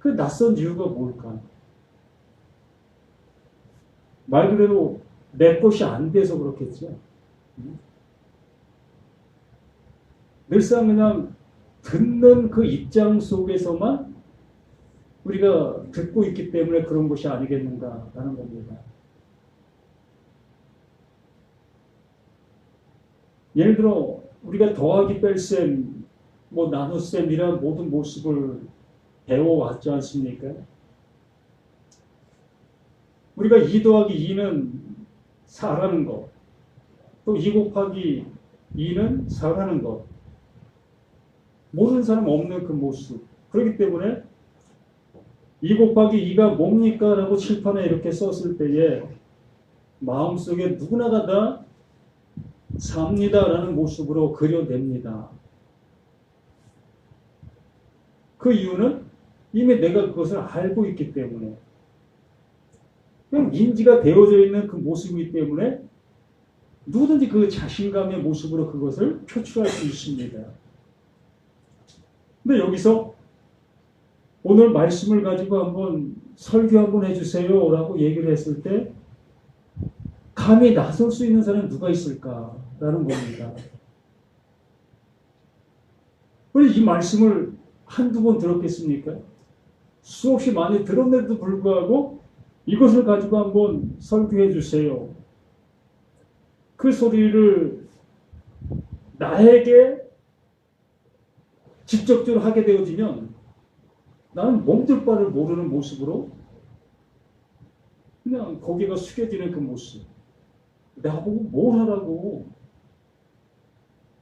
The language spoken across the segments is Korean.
그 낯선 이유가 뭘까? 말 그대로 내 것이 안 돼서 그렇겠죠. 늘상 그냥 듣는 그 입장 속에서만 우리가 듣고 있기 때문에 그런 것이 아니겠는가라는 겁니다. 예를 들어 우리가 더하기 뺄셈, 뭐 나눗셈이란 모든 모습을 배워왔지 않습니까? 우리가 2 더하기 2는 4라는 것, 또 2 곱하기 2는 4라는 것, 모르는 사람 없는 그 모습. 그렇기 때문에 2 곱하기 2가 뭡니까? 라고 칠판에 이렇게 썼을 때에 마음속에 누구나가 다 4입니다 라는 모습으로 그려냅니다. 그 이유는 이미 내가 그것을 알고 있기 때문에, 그냥 인지가 되어져 있는 그 모습이기 때문에 누구든지 그 자신감의 모습으로 그것을 표출할 수 있습니다. 근데 여기서 오늘 말씀을 가지고 한번 설교 한번 해주세요 라고 얘기를 했을 때 감히 나설 수 있는 사람은 누가 있을까라는 겁니다. 왜 이 말씀을 한두 번 들었겠습니까? 수없이 많이 들었는데도 불구하고 이것을 가지고 한번 설교해 주세요. 그 소리를 나에게 직접적으로 하게 되어지면 나는 몸둘 바를 모르는 모습으로 그냥 고개가 숙여지는 그 모습. 나보고 뭘 하라고,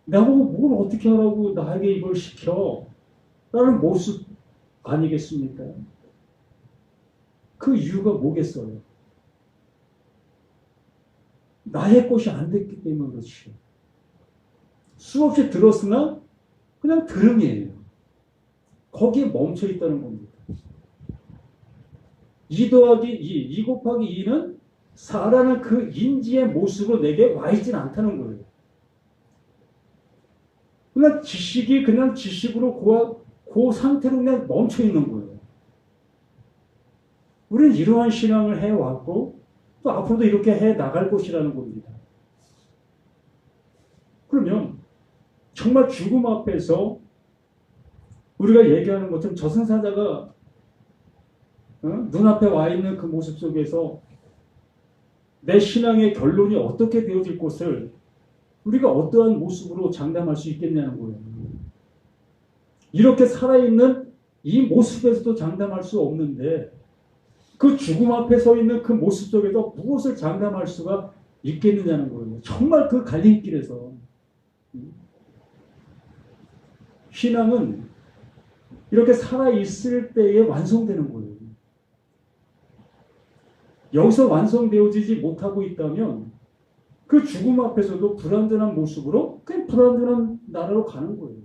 나보고 뭘 어떻게 하라고 나에게 이걸 시켜 라는 모습 아니겠습니까? 그 이유가 뭐겠어요? 나의 것이 안 됐기 때문에 그렇지. 수없이 들었으나 그냥 들음이에요. 거기에 멈춰 있다는 겁니다. 2 더하기 2 곱하기 2는 4라는 그 인지의 모습으로 내게 와 있진 않다는 거예요. 그냥 지식이 그냥 지식으로 그 상태로 그냥 멈춰 있는 거예요. 우리는 이러한 신앙을 해왔고 또 앞으로도 이렇게 해 나갈 것이라는 겁니다. 그러면 정말 죽음 앞에서 우리가 얘기하는 것처럼 저승사자가 눈앞에 와 있는 그 모습 속에서 내 신앙의 결론이 어떻게 되어질 것을 우리가 어떠한 모습으로 장담할 수 있겠냐는 거예요. 이렇게 살아있는 이 모습에서도 장담할 수 없는데 그 죽음 앞에 서 있는 그 모습 속에서 무엇을 장담할 수가 있겠느냐는 거예요. 정말 그 갈림길에서. 신앙은 이렇게 살아있을 때에 완성되는 거예요. 여기서 완성되어지지 못하고 있다면 그 죽음 앞에서도 불완전한 모습으로 그냥 불완전한 나라로 가는 거예요.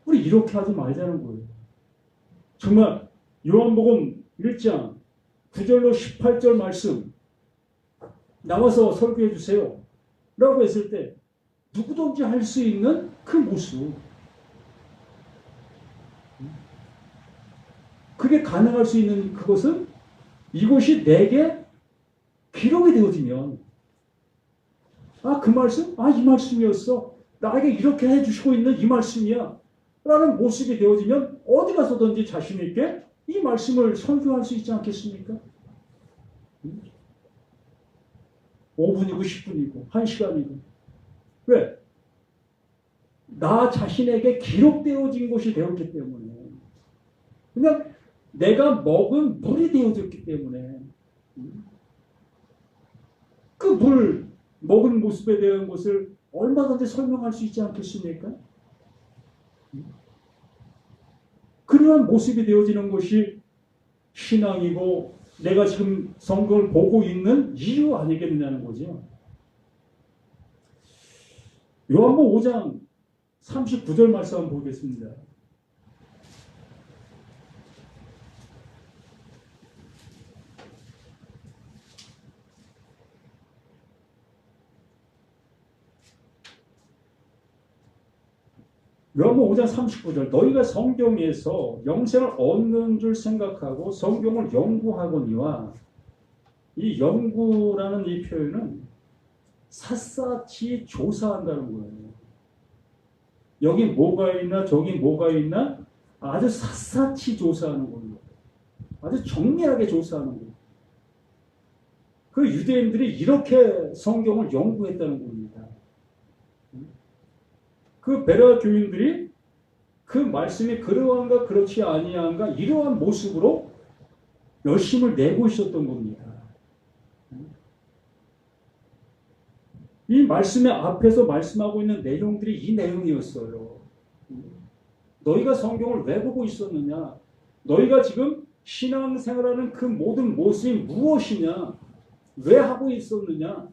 우리 이렇게 하지 말자는 거예요. 정말 요한복음 1장 9절로 18절 말씀 나와서 설교해 주세요 라고 했을 때 누구든지 할 수 있는 그 모습, 그게 가능할 수 있는 그것은 이것이 내게 기록이 되어지면 그 말씀? 이 말씀이었어. 나에게 이렇게 해주시고 있는 이 말씀이야 라는 모습이 되어지면 어디 가서든지 자신 있게 이 말씀을 설교할 수 있지 않겠습니까? 5분이고 10분이고 1시간이고. 왜? 나 자신에게 기록되어진 것이 되었기 때문에, 그냥 내가 먹은 물이 되어졌기 때문에 그 물 먹은 모습에 대한 것을 얼마든지 설명할 수 있지 않겠습니까? 그러한 모습이 되어지는 것이 신앙이고 내가 지금 성경을 보고 있는 이유 아니겠느냐는 거죠. 요한복음 5장 39절 말씀 한번 보겠습니다. 요한복음 5장 39절 너희가 성경에서 영생을 얻는 줄 생각하고 성경을 연구하거니와 이 연구라는 이 표현은 샅샅이 조사한다는 거예요. 여기 뭐가 있나 저기 뭐가 있나 아주 샅샅이 조사하는 거예요. 아주 정밀하게 조사하는 거예요. 그 유대인들이 이렇게 성경을 연구했다는 겁니다. 그 베레아 교인들이 그 말씀이 그러한가 그렇지 아니한가 이러한 모습으로 열심을 내고 있었던 겁니다. 이 말씀의 앞에서 말씀하고 있는 내용들이 이 내용이었어요. 너희가 성경을 왜 보고 있었느냐? 너희가 지금 신앙생활하는 그 모든 모습이 무엇이냐? 왜 하고 있었느냐?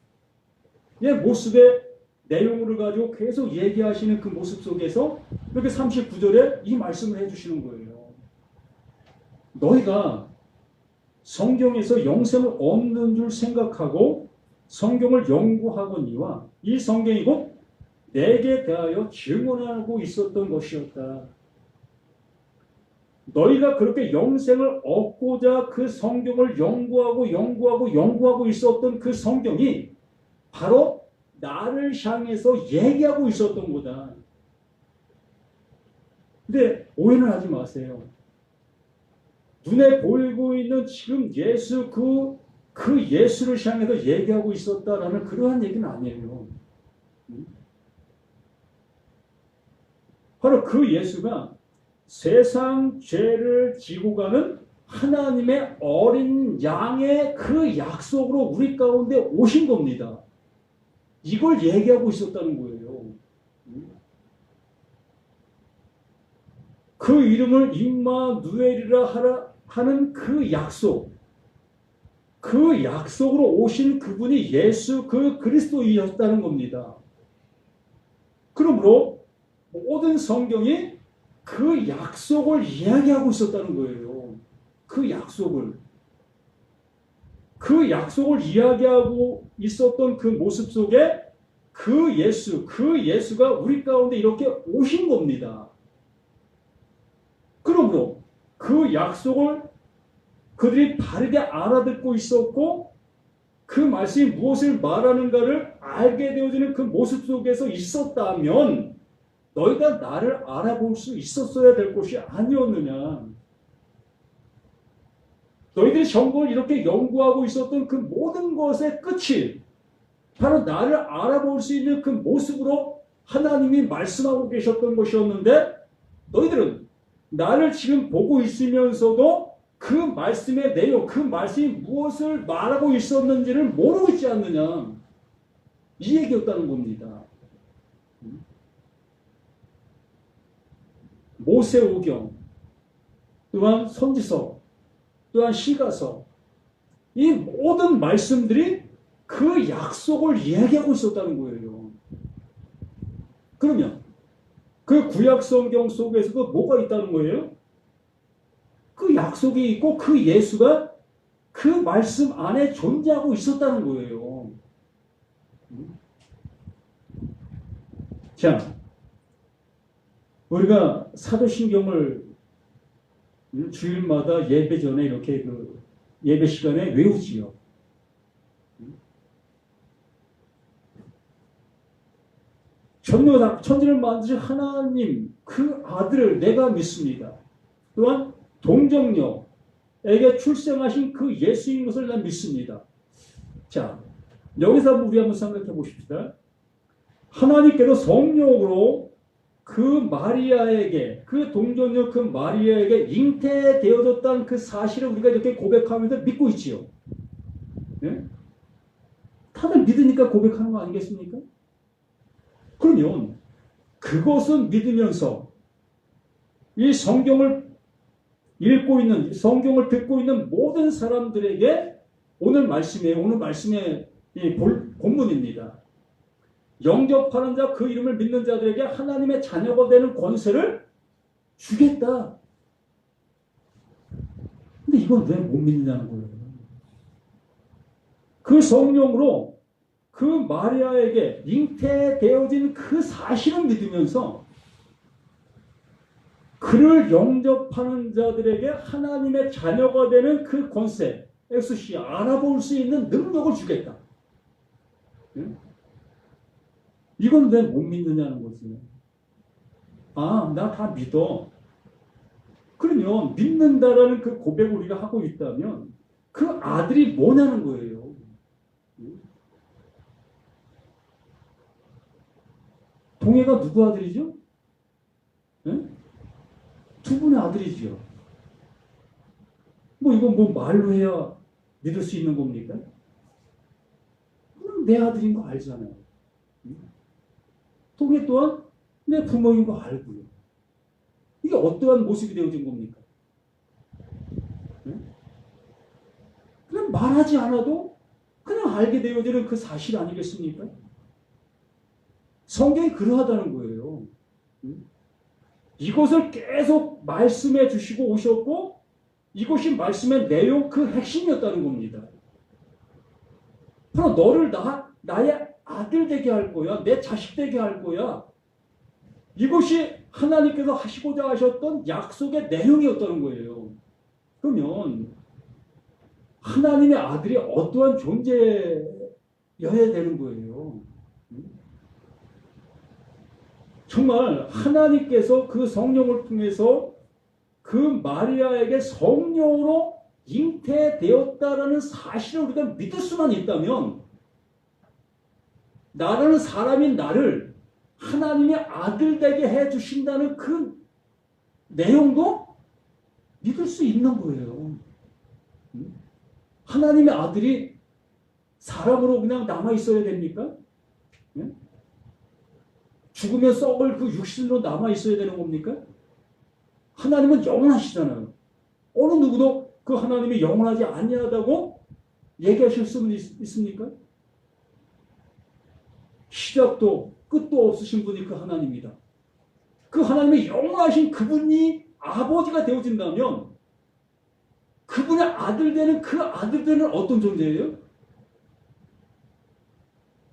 이 모습의 내용을 가지고 계속 얘기하시는 그 모습 속에서 이렇게 39절에 이 말씀을 해주시는 거예요. 너희가 성경에서 영생을 얻는 줄 생각하고 성경을 연구하거니와 이 성경이 곧 내게 대하여 증언하고 있었던 것이었다. 너희가 그렇게 영생을 얻고자 그 성경을 연구하고 있었던 그 성경이 바로 나를 향해서 얘기하고 있었던 거다. 근데 오해는 하지 마세요. 눈에 보이고 있는 지금 예수 그 예수를 향해서 얘기하고 있었다라는 그러한 얘기는 아니에요. 바로 그 예수가 세상 죄를 지고 가는 하나님의 어린 양의 그 약속으로 우리 가운데 오신 겁니다. 이걸 얘기하고 있었다는 거예요. 그 이름을 임마누엘이라 하는 그 약속, 그 약속으로 오신 그분이 예수 그 그리스도이셨다는 겁니다. 그러므로 모든 성경이 그 약속을 이야기하고 있었다는 거예요. 그 약속을 이야기하고 있었던 그 모습 속에 그 예수가 우리 가운데 이렇게 오신 겁니다. 그러므로 그 약속을 그들이 바르게 알아듣고 있었고 그 말씀이 무엇을 말하는가를 알게 되어지는 그 모습 속에서 있었다면 너희가 나를 알아볼 수 있었어야 될 것이 아니었느냐. 너희들이 성경을 이렇게 연구하고 있었던 그 모든 것의 끝이 바로 나를 알아볼 수 있는 그 모습으로 하나님이 말씀하고 계셨던 것이었는데 너희들은 나를 지금 보고 있으면서도 그 말씀의 내용, 그 말씀이 무엇을 말하고 있었는지를 모르고 있지 않느냐. 이 얘기였다는 겁니다. 모세오경, 또한 선지서, 또한 시가서, 이 모든 말씀들이 그 약속을 이야기하고 있었다는 거예요. 그러면 그 구약 성경 속에서도 뭐가 있다는 거예요? 그 약속이 있고 그 예수가 그 말씀 안에 존재하고 있었다는 거예요. 자, 우리가 사도신경을 주일마다 예배 전에 이렇게 그 예배 시간에 외우지요. 천지를 만드신 하나님 그 아들을 내가 믿습니다. 또한 동정녀에게 출생하신 그 예수인 것을 난 믿습니다. 자, 여기서 우리 한번 생각해 보십시다. 하나님께서 성령으로 그 마리아에게, 그 동정녀 그 마리아에게 잉태되어졌다는 그 사실을 우리가 이렇게 고백하면서 믿고 있지요. 네? 다들 믿으니까 고백하는 거 아니겠습니까? 그러면 그것은 믿으면서 이 성경을 읽고 있는, 성경을 듣고 있는 모든 사람들에게 오늘 말씀의 본문입니다. 영접하는 자, 그 이름을 믿는 자들에게 하나님의 자녀가 되는 권세를 주겠다. 근데 이건 왜 못 믿느냐는 거예요. 그 성령으로 그 마리아에게 잉태되어진 그 사실을 믿으면서 그를 영접하는 자들에게 하나님의 자녀가 되는 그 권세, 엑스시, 알아볼 수 있는 능력을 주겠다. 응? 이건 왜 못 믿느냐는 거지. 아, 나 다 믿어. 그러면 믿는다라는 그 고백을 우리가 하고 있다면 그 아들이 뭐냐는 거예요. 동해가 누구 아들이죠? 네? 두 분의 아들이죠. 뭐 이건 뭐 말로 해야 믿을 수 있는 겁니까? 그럼 내 아들인 거 알잖아요. 동해 또한 내 부모인 거 알고요. 이게 어떠한 모습이 되어진 겁니까? 그냥 말하지 않아도 그냥 알게 되어지는 그 사실 아니겠습니까? 성경이 그러하다는 거예요. 이것을 계속 말씀해 주시고 오셨고 이것이 말씀의 내용 그 핵심이었다는 겁니다. 바로 너를 나의 아들 되게 할 거야. 내 자식 되게 할 거야. 이것이 하나님께서 하시고자 하셨던 약속의 내용이었다는 거예요. 그러면 하나님의 아들이 어떠한 존재여야 되는 거예요. 정말 하나님께서 그 성령을 통해서 그 마리아에게 성령으로 잉태되었다라는 사실을 우리가 믿을 수만 있다면 나라는 사람인 나를 하나님의 아들 되게 해주신다는 그 내용도 믿을 수 있는 거예요. 하나님의 아들이 사람으로 그냥 남아있어야 됩니까? 죽으면 썩을 그 육신으로 남아있어야 되는 겁니까? 하나님은 영원하시잖아요. 어느 누구도 그 하나님이 영원하지 아니하다고 얘기하실 수는 있습니까? 시작도 끝도 없으신 분이 그 하나님이다. 그 하나님이 영원하신 그분이 아버지가 되어진다면 그분의 아들 되는 그 아들 되는 어떤 존재예요?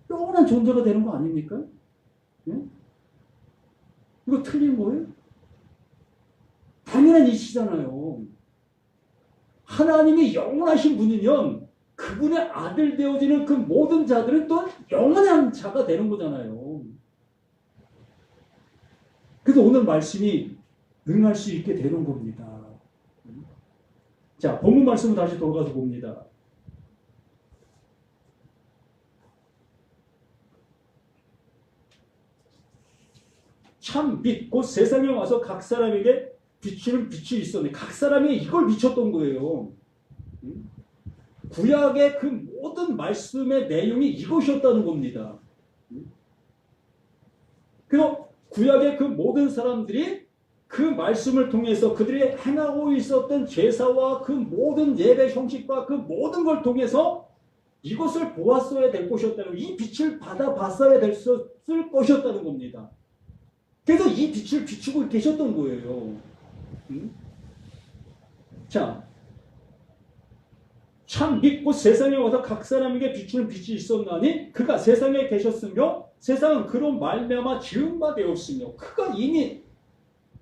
영원한 존재가 되는 거 아닙니까? 예? 이거 틀린 거예요? 당연한 이치잖아요. 하나님이 영원하신 분이면 그분의 아들 되어지는 그 모든 자들은 또 영원한 자가 되는 거잖아요. 그래서 오늘 말씀이 응할 수 있게 되는 겁니다. 자, 본문 말씀을 다시 돌아가서 봅니다. 참 빛, 곧 세상에 와서 각 사람에게 비추는 빛이 있었네. 각 사람이 이걸 비췄던 거예요. 구약의 그 모든 말씀의 내용이 이것이었다는 겁니다. 그래서 구약의 그 모든 사람들이 그 말씀을 통해서 그들이 행하고 있었던 제사와 그 모든 예배 형식과 그 모든 걸 통해서 이것을 보았어야 될 것이었다는, 이 빛을 받아봤어야 됐을 것이었다는 겁니다. 그래서 이 빛을 비추고 계셨던 거예요. 자, 참 믿고 세상에 와서 각 사람에게 비추는 빛이 있었나니 그가 세상에 계셨으며 세상은 그로 말미암아 지은 바 되었으며 그가 이미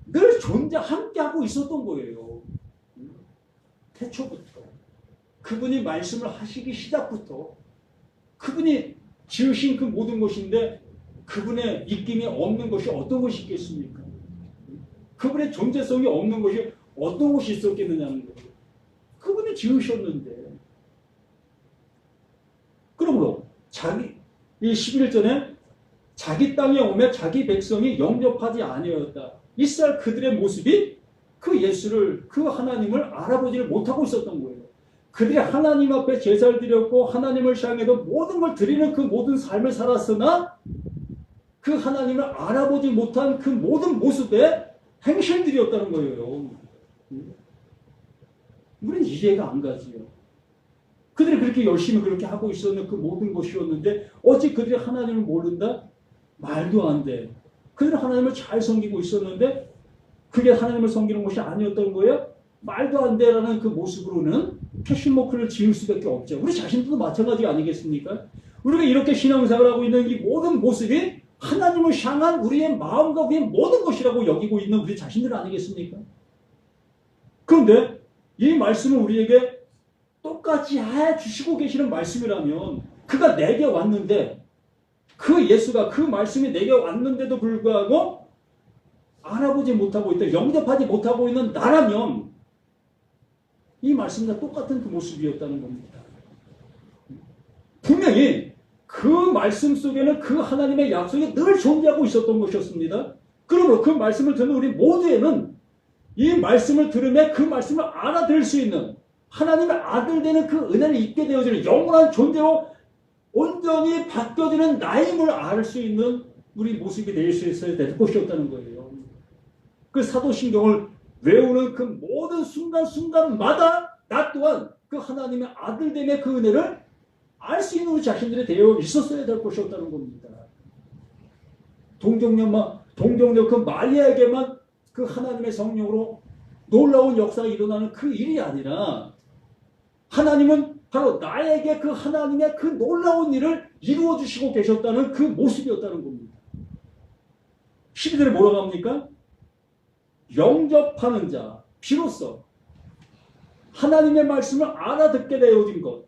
늘 함께하고 있었던 거예요. 태초부터 그분이 말씀을 하시기 시작부터 그분이 지으신 그 모든 것인데 그분의 입김이 없는 것이 어떤 것이 있겠습니까? 그분의 존재성이 없는 것이 어떤 것이 있었겠느냐는 거예요. 그분이 지으셨는데. 그러므로 이 11절에 자기 땅에 오며 자기 백성이 영접하지 아니하였다. 이스라엘 그들의 모습이 그 예수를, 그 하나님을 알아보지를 못하고 있었던 거예요. 그들이 하나님 앞에 제사를 드렸고 하나님을 향해서 모든 걸 드리는 그 모든 삶을 살았으나 그 하나님을 알아보지 못한 그 모든 모습의 행실들이었다는 거예요. 우리는 이해가 안 가지요. 그들이 그렇게 열심히 그렇게 하고 있었는 그 모든 것이었는데 어찌 그들이 하나님을 모른다? 말도 안 돼. 그들은 하나님을 잘 섬기고 있었는데 그게 하나님을 섬기는 것이 아니었던 거예요? 말도 안 돼라는 그 모습으로는 캐시머크를 지을 수밖에 없죠. 우리 자신들도 마찬가지 아니겠습니까? 우리가 이렇게 신앙생활을 하고 있는 이 모든 모습이 하나님을 향한 우리의 마음과 우리의 모든 것이라고 여기고 있는 우리 자신들 아니겠습니까? 그런데 이 말씀을 우리에게 똑같이 해주시고 계시는 말씀이라면 그가 내게 왔는데 그 예수가 그 말씀이 내게 왔는데도 불구하고 알아보지 못하고 있다, 영접하지 못하고 있는 나라면 이 말씀과 똑같은 그 모습이었다는 겁니다. 분명히 그 말씀 속에는 그 하나님의 약속이 늘 존재하고 있었던 것이었습니다. 그러므로 그 말씀을 듣는 우리 모두에는 이 말씀을 들으며 그 말씀을 알아들을 수 있는 하나님의 아들 되는 그 은혜를 입게 되어지는 영원한 존재로 온전히 바뀌어지는 나임을 알 수 있는 우리 모습이 될 수 있어야 될 것이었다는 거예요. 그 사도신경을 외우는 그 모든 순간순간마다 나 또한 그 하나님의 아들됨의 그 은혜를 알 수 있는 우리 자신들이 되어 있었어야 될 것이었다는 겁니다. 동정녀 그 마리아에게만 그 하나님의 성령으로 놀라운 역사가 일어나는 그 일이 아니라 하나님은 바로 나에게 그 하나님의 그 놀라운 일을 이루어 주시고 계셨다는 그 모습이었다는 겁니다. 12절에 뭐라고 합니까? 영접하는 자, 비로소 하나님의 말씀을 알아듣게 되어진 것,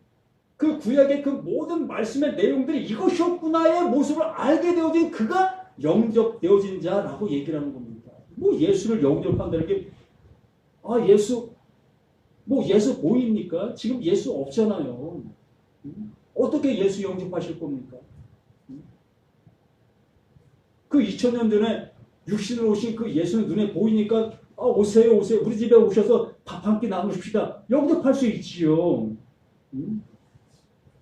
그 구약의 그 모든 말씀의 내용들이 이것이었구나의 모습을 알게 되어진 그가 영접되어진 자라고 얘기를 하는 겁니다. 뭐 예수를 영접한다는 게 예수 보입니까? 지금 예수 없잖아요. 어떻게 예수 영접하실 겁니까? 그 2000년 전에 육신으로 오신 그 예수는 눈에 보이니까 오세요. 우리 집에 오셔서 밥 한 끼 나누십시다. 영접할 수 있지요.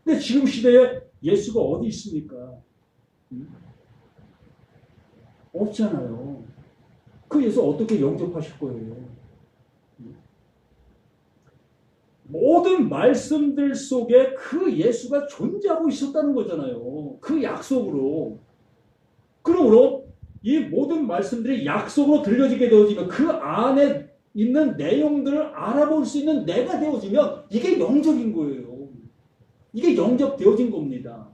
근데 지금 시대에 예수가 어디 있습니까? 없잖아요. 그 예수 어떻게 영접하실 거예요? 모든 말씀들 속에 그 예수가 존재하고 있었다는 거잖아요. 그 약속으로. 그러므로 이 모든 말씀들이 약속으로 들려지게 되어지면 그 안에 있는 내용들을 알아볼 수 있는 내가 되어지면 이게 영접인 거예요. 이게 영접되어진 겁니다.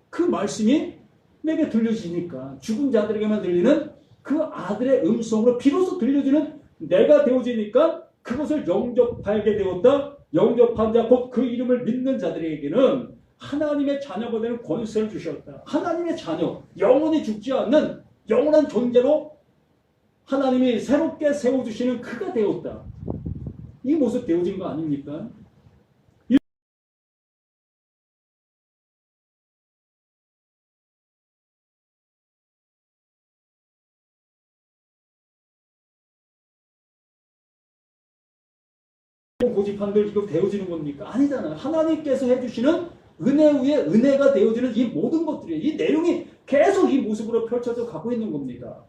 그 말씀이 내게 들려지니까 죽은 자들에게만 들리는 그 아들의 음성으로 비로소 들려지는 내가 되어지니까 그것을 영접하게 되었다. 영접한 자 곧 그 이름을 믿는 자들에게는 하나님의 자녀가 되는 권세를 주셨다. 하나님의 자녀, 영원히 죽지 않는 영원한 존재로 하나님이 새롭게 세워주시는 그가 되었다. 이 모습 되어진 거 아닙니까? 고집한들 이거 되어지는 겁니까? 아니잖아요. 하나님께서 해주시는 은혜 위에 은혜가 되어지는 이 모든 것들이, 이 내용이 계속 이 모습으로 펼쳐져 가고 있는 겁니다.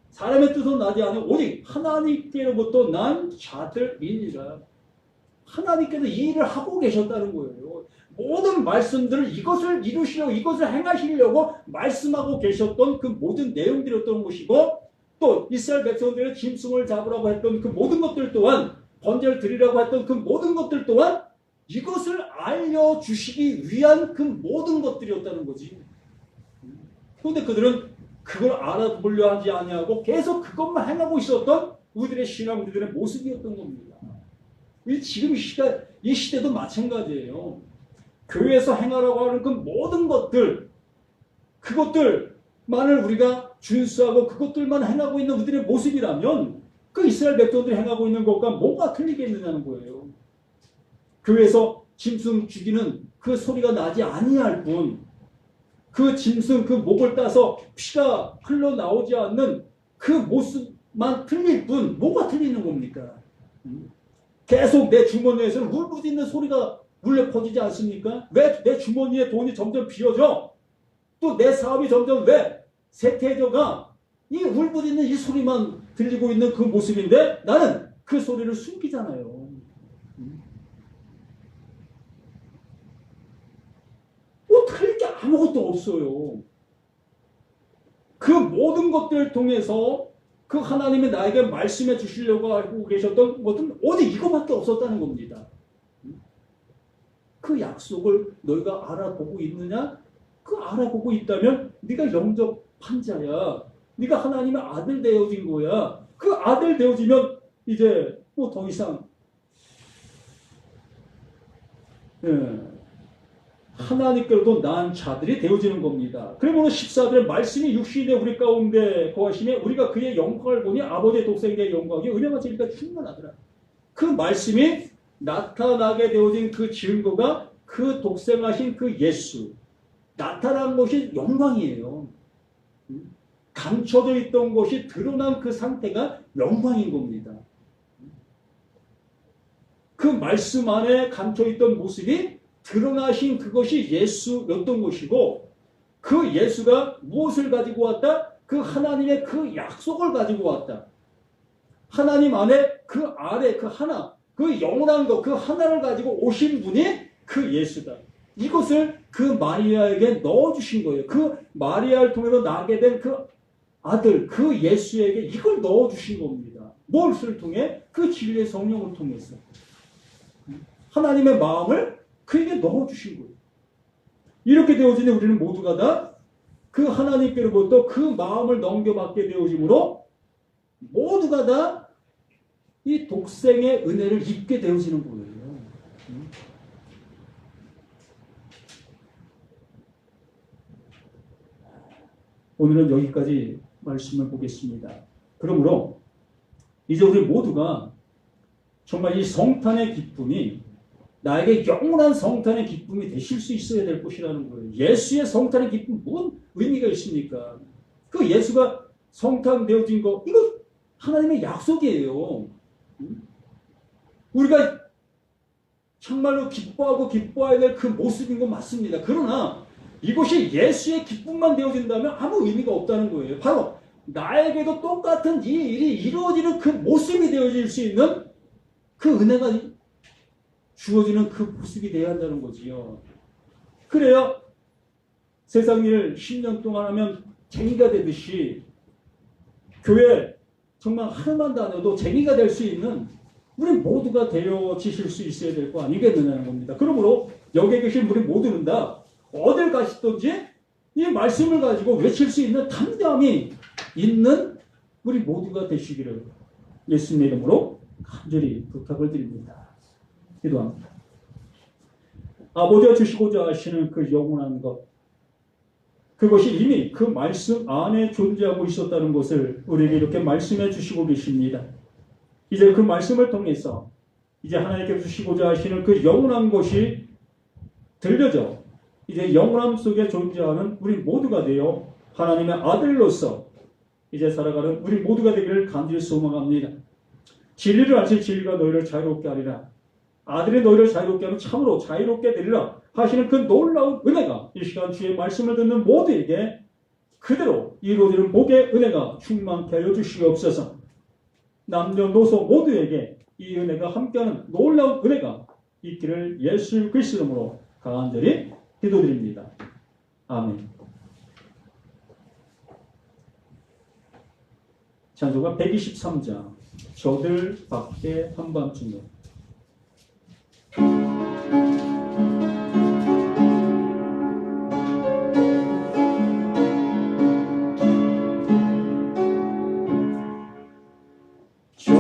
사람의 뜻은 나지 않으면 오직 하나님께로부터 난 자들이니라. 하나님께서 이 일을 하고 계셨다는 거예요. 모든 말씀들을 이것을 이루시려고, 이것을 행하시려고 말씀하고 계셨던 그 모든 내용들이었던 것이고, 또 이스라엘 백성들의 짐승을 잡으라고 했던 그 모든 것들 또한, 번제를 드리라고 했던 그 모든 것들 또한 이것을 알려주시기 위한 그 모든 것들이었다는 거지. 그런데 그들은 그걸 알아보려 하지 아니하고 계속 그것만 행하고 있었던 우리들의 신앙, 우리들의 모습이었던 겁니다. 지금 이 시대도 마찬가지예요. 교회에서 행하라고 하는 그 모든 것들, 그것들만을 우리가 준수하고 그것들만 행하고 있는 우리들의 모습이라면 그 이스라엘 백성들이 행하고 있는 것과 뭐가 틀리겠느냐는 거예요. 교회에서 짐승 죽이는 그 소리가 나지 아니할 뿐, 그 짐승 그 목을 따서 피가 흘러나오지 않는 그 모습만 틀릴 뿐 뭐가 틀리는 겁니까? 계속 내 주머니에서는 울부짖는 소리가 울려 퍼지지 않습니까? 왜 내 주머니에 돈이 점점 비어져? 또 내 사업이 점점 왜 쇠퇴해져가? 이 울부짖는 이 소리만 들리고 있는 그 모습인데 나는 그 소리를 숨기잖아요. 틀릴 게 아무것도 없어요. 그 모든 것들을 통해서 그 하나님이 나에게 말씀해 주시려고 하고 계셨던 것은 오직 이거밖에 없었다는 겁니다. 그 약속을 너희가 알아보고 있느냐? 그 알아보고 있다면 네가 영접한 자야. 네가 하나님의 아들 되어진 거야. 그 아들 되어지면 이제 뭐 더 이상 하나님께로도 난 자들이 되어지는 겁니다. 그러므로 14절에 말씀이 육신에 우리 가운데 거하시며 우리가 그의 영광을 보니 아버지의 독생자의 영광이 은혜와 진리가 충만하더라. 그 말씀이 나타나게 되어진 그 증거가 그 독생하신 그 예수, 나타난 것이 영광이에요. 감춰져 있던 것이 드러난 그 상태가 영광인 겁니다. 그 말씀 안에 감춰있던 모습이 드러나신 그것이 예수였던 것이고, 그 예수가 무엇을 가지고 왔다? 그 하나님의 그 약속을 가지고 왔다. 하나님 안에 그 아래 그 하나, 그 영원한 것, 그 하나를 가지고 오신 분이 그 예수다. 이것을 그 마리아에게 넣어주신 거예요. 그 마리아를 통해서 나게 된 그 아들, 그 예수에게 이걸 넣어주신 겁니다. 무엇을 통해? 그 진리의 성령을 통해서. 하나님의 마음을 그에게 넣어주신 거예요. 이렇게 되어지니 우리는 모두가 다 그 하나님께로부터 그 마음을 넘겨받게 되어지므로 모두가 다 이 독생의 은혜를 입게 되어지는 거예요. 오늘은 여기까지 말씀을 보겠습니다. 그러므로 이제 우리 모두가 정말 이 성탄의 기쁨이 나에게 영원한 성탄의 기쁨이 되실 수 있어야 될 것이라는 거예요. 예수의 성탄의 기쁨 뭔 의미가 있습니까? 그 예수가 성탄되어진 거 이거 하나님의 약속이에요. 우리가 정말로 기뻐하고 기뻐해야 될 그 모습인 건 맞습니다. 그러나 이것이 예수의 기쁨만 되어진다면 아무 의미가 없다는 거예요. 바로 나에게도 똑같은 이 일이 이루어지는 그 모습이 되어질 수 있는 그 은혜가 주어지는 그 모습이 되어야 한다는 거지요. 그래야 세상 일 10년 동안 하면 쟁이가 되듯이 교회 정말 하루만 다녀도 쟁이가 될 수 있는 우리 모두가 되어지실 수 있어야 될 거 아니겠느냐는 겁니다. 그러므로 여기에 계신 우리 모두는 다 어딜 가시든지 이 말씀을 가지고 외칠 수 있는 담대함이 있는 우리 모두가 되시기를 예수님의 이름으로 간절히 부탁을 드립니다. 기도합니다. 아버지가 주시고자 하시는 그 영원한 것, 그것이 이미 그 말씀 안에 존재하고 있었다는 것을 우리에게 이렇게 말씀해 주시고 계십니다. 이제 그 말씀을 통해서 이제 하나님께서 주시고자 하시는 그 영원한 것이 들려져 이제 영원함 속에 존재하는 우리 모두가 되어 하나님의 아들로서 이제 살아가는 우리 모두가 되기를 간절히 소망합니다. 진리를 아실 진리가 너희를 자유롭게 하리라. 아들이 너희를 자유롭게 하면 참으로 자유롭게 되리라 하시는 그 놀라운 은혜가 이 시간 주의 말씀을 듣는 모두에게 그대로 이루어지는 복의 은혜가 충만케 하여 주시옵소서. 남녀노소 모두에게 이 은혜가 함께하는 놀라운 은혜가 있기를 예수 그리스도 이름으로 간절히 기도드립니다. 아멘. 찬송가 123장 저들 밖에 한밤중에 저